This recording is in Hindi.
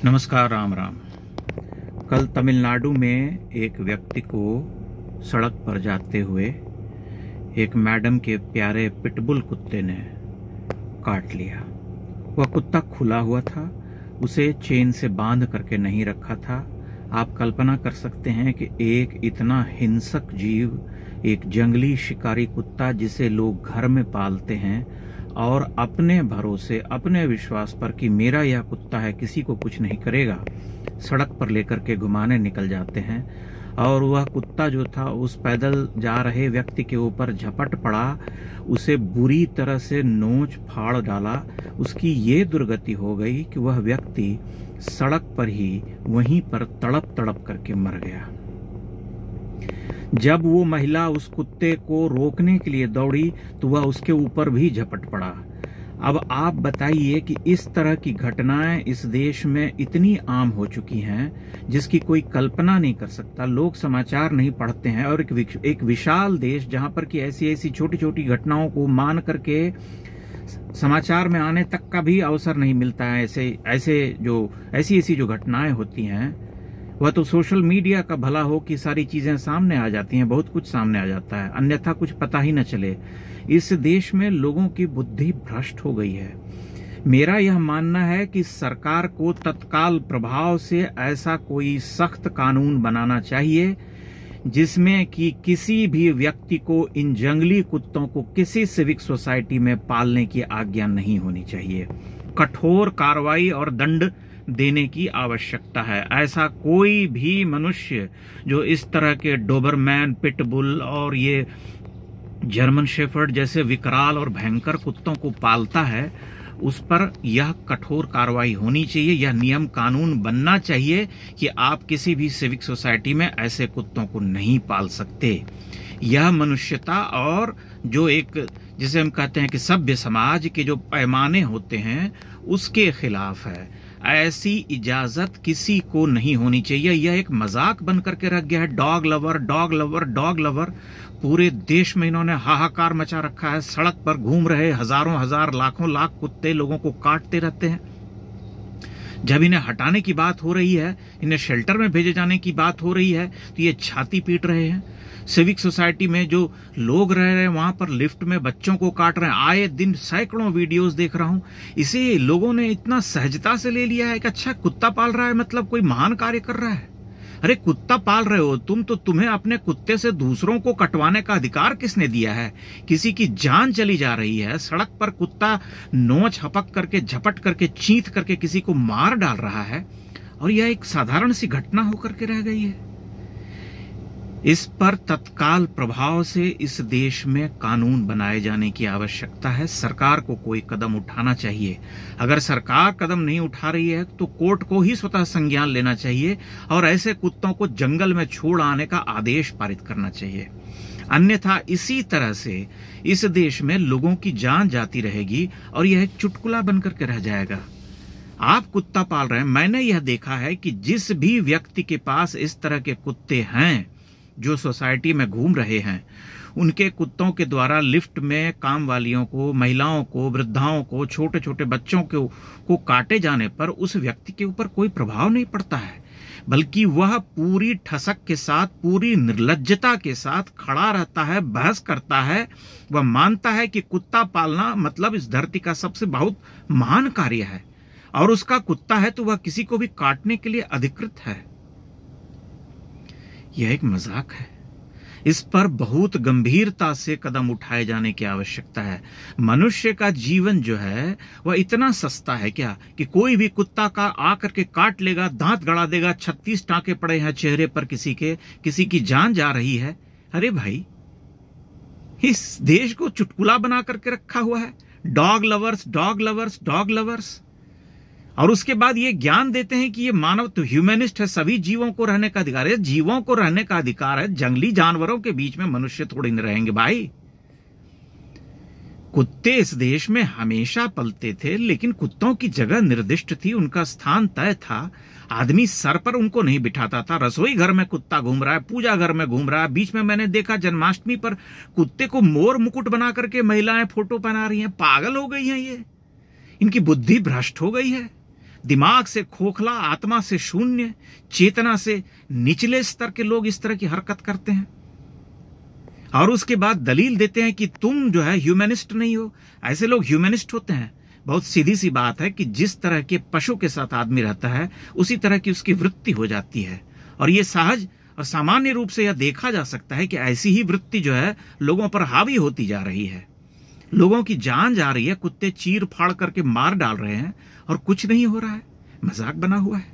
नमस्कार, राम राम। कल तमिलनाडु में एक व्यक्ति को सड़क पर जाते हुए एक मैडम के प्यारे पिटबुल कुत्ते ने काट लिया। वह कुत्ता खुला हुआ था, उसे चेन से बांध करके नहीं रखा था। आप कल्पना कर सकते हैं कि एक इतना हिंसक जीव, एक जंगली शिकारी कुत्ता जिसे लोग घर में पालते हैं और अपने भरोसे, अपने विश्वास पर कि मेरा यह कुत्ता है, किसी को कुछ नहीं करेगा, सड़क पर लेकर के घुमाने निकल जाते हैं। और वह कुत्ता जो था उस पैदल जा रहे व्यक्ति के ऊपर झपट पड़ा, उसे बुरी तरह से नोच फाड़ डाला। उसकी ये दुर्गति हो गई कि वह व्यक्ति सड़क पर ही वहीं पर तड़प तड़प करके मर गया। जब वो महिला उस कुत्ते को रोकने के लिए दौड़ी तो वह उसके ऊपर भी झपट पड़ा। अब आप बताइए कि इस तरह की घटनाएं इस देश में इतनी आम हो चुकी हैं जिसकी कोई कल्पना नहीं कर सकता। लोग समाचार नहीं पढ़ते हैं और एक विशाल देश जहां पर कि ऐसी छोटी छोटी घटनाओं को मान करके समाचार में आने तक का भी अवसर नहीं मिलता है। ऐसी जो घटनाएं होती हैं, वह तो सोशल मीडिया का भला हो कि सारी चीजें सामने आ जाती हैं, बहुत कुछ सामने आ जाता है, अन्यथा कुछ पता ही न चले। इस देश में लोगों की बुद्धि भ्रष्ट हो गई है। मेरा यह मानना है कि सरकार को तत्काल प्रभाव से ऐसा कोई सख्त कानून बनाना चाहिए जिसमें कि किसी भी व्यक्ति को इन जंगली कुत्तों को किसी सिविक सोसाइटी में पालने की आज्ञा नहीं होनी चाहिए। कठोर कार्रवाई और दंड देने की आवश्यकता है। ऐसा कोई भी मनुष्य जो इस तरह के डोबरमैन, पिटबुल और ये जर्मन शेफर्ड जैसे विकराल और भयंकर कुत्तों को पालता है, उस पर यह कठोर कार्रवाई होनी चाहिए। यह नियम कानून बनना चाहिए कि आप किसी भी सिविक सोसाइटी में ऐसे कुत्तों को नहीं पाल सकते। यह मनुष्यता और जो एक जिसे हम कहते हैं कि सभ्य समाज के जो पैमाने होते हैं उसके खिलाफ है। ऐसी इजाजत किसी को नहीं होनी चाहिए। यह एक मजाक बन करके रख गया है। Dog lover, dog lover, dog lover. पूरे देश में इन्होंने हाहाकार मचा रखा है। सड़क पर घूम रहे हजारों हजार, लाखों लाख कुत्ते लोगों को काटते रहते हैं। जब इन्हें हटाने की बात हो रही है, इन्हें शेल्टर में भेजे जाने की बात हो रही है, तो ये छाती पीट रहे हैं। सिविक सोसाइटी में जो लोग रह रहे हैं वहां पर लिफ्ट में बच्चों को काट रहे हैं। आए दिन सैकड़ों वीडियोस देख रहा हूं। इसे लोगों ने इतना सहजता से ले लिया है कि अच्छा, कुत्ता पाल रहा है मतलब कोई महान कार्य कर रहा है। अरे कुत्ता पाल रहे हो तुम, तो तुम्हें अपने कुत्ते से दूसरों को कटवाने का अधिकार किसने दिया है? किसी की जान चली जा रही है, सड़क पर कुत्ता नोच हपक करके, झपट करके, चींथ करके किसी को मार डाल रहा है, और यह एक साधारण सी घटना होकर के रह गई है। इस पर तत्काल प्रभाव से इस देश में कानून बनाए जाने की आवश्यकता है। सरकार को कोई कदम उठाना चाहिए। अगर सरकार कदम नहीं उठा रही है तो कोर्ट को ही स्वतः संज्ञान लेना चाहिए और ऐसे कुत्तों को जंगल में छोड़ आने का आदेश पारित करना चाहिए। अन्यथा इसी तरह से इस देश में लोगों की जान जाती रहेगी और यह एक चुटकुला बनकर के रह जाएगा। आप कुत्ता पाल रहे हैं, मैंने यह देखा है कि जिस भी व्यक्ति के पास इस तरह के कुत्ते हैं जो सोसाइटी में घूम रहे हैं, उनके कुत्तों के द्वारा लिफ्ट में काम वालियों को, महिलाओं को, वृद्धाओं को, छोटे छोटे बच्चों को काटे जाने पर उस व्यक्ति के ऊपर कोई प्रभाव नहीं पड़ता है, बल्कि वह पूरी ठसक के साथ, पूरी निर्लज्जता के साथ खड़ा रहता है, बहस करता है। वह मानता है कि कुत्ता पालना मतलब इस धरती का सबसे बहुत महान कार्य है और उसका कुत्ता है तो वह किसी को भी काटने के लिए अधिकृत है। यह एक मजाक है। इस पर बहुत गंभीरता से कदम उठाए जाने की आवश्यकता है। मनुष्य का जीवन जो है वह इतना सस्ता है क्या कि कोई भी कुत्ता का आकर के काट लेगा, दांत गड़ा देगा, 36 टांके पड़े हैं चेहरे पर, किसी की जान जा रही है। अरे भाई, इस देश को चुटकुला बना करके रखा हुआ है। Dog lovers, dog lovers, dog lovers. और उसके बाद ये ज्ञान देते हैं कि ये मानव तो ह्यूमनिस्ट है, सभी जीवों को रहने का अधिकार है। जीवों को रहने का अधिकार है, जंगली जानवरों के बीच में मनुष्य थोड़ी न रहेंगे भाई। कुत्ते इस देश में हमेशा पलते थे, लेकिन कुत्तों की जगह निर्दिष्ट थी, उनका स्थान तय था। आदमी सर पर उनको नहीं बिठाता था। रसोई घर में कुत्ता घूम रहा है, पूजा घर में घूम रहा है। बीच में मैंने देखा जन्माष्टमी पर कुत्ते को मोर मुकुट बना करके महिलाएं फोटो बना रही हैं। पागल हो गई हैं ये, इनकी बुद्धि भ्रष्ट हो गई है। दिमाग से खोखला, आत्मा से शून्य, चेतना से निचले स्तर के लोग इस तरह की हरकत करते हैं और उसके बाद दलील देते हैं कि तुम जो है ह्यूमनिस्ट नहीं हो। ऐसे लोग ह्यूमनिस्ट होते हैं? बहुत सीधी सी बात है कि जिस तरह के पशु के साथ आदमी रहता है उसी तरह की उसकी वृत्ति हो जाती है, और ये सहज और सामान्य रूप से यह देखा जा सकता है कि ऐसी ही वृत्ति जो है लोगों पर हावी होती जा रही है। लोगों की जान जा रही है, कुत्ते चीर फाड़ करके मार डाल रहे हैं और कुछ नहीं हो रहा है, मजाक बना हुआ है।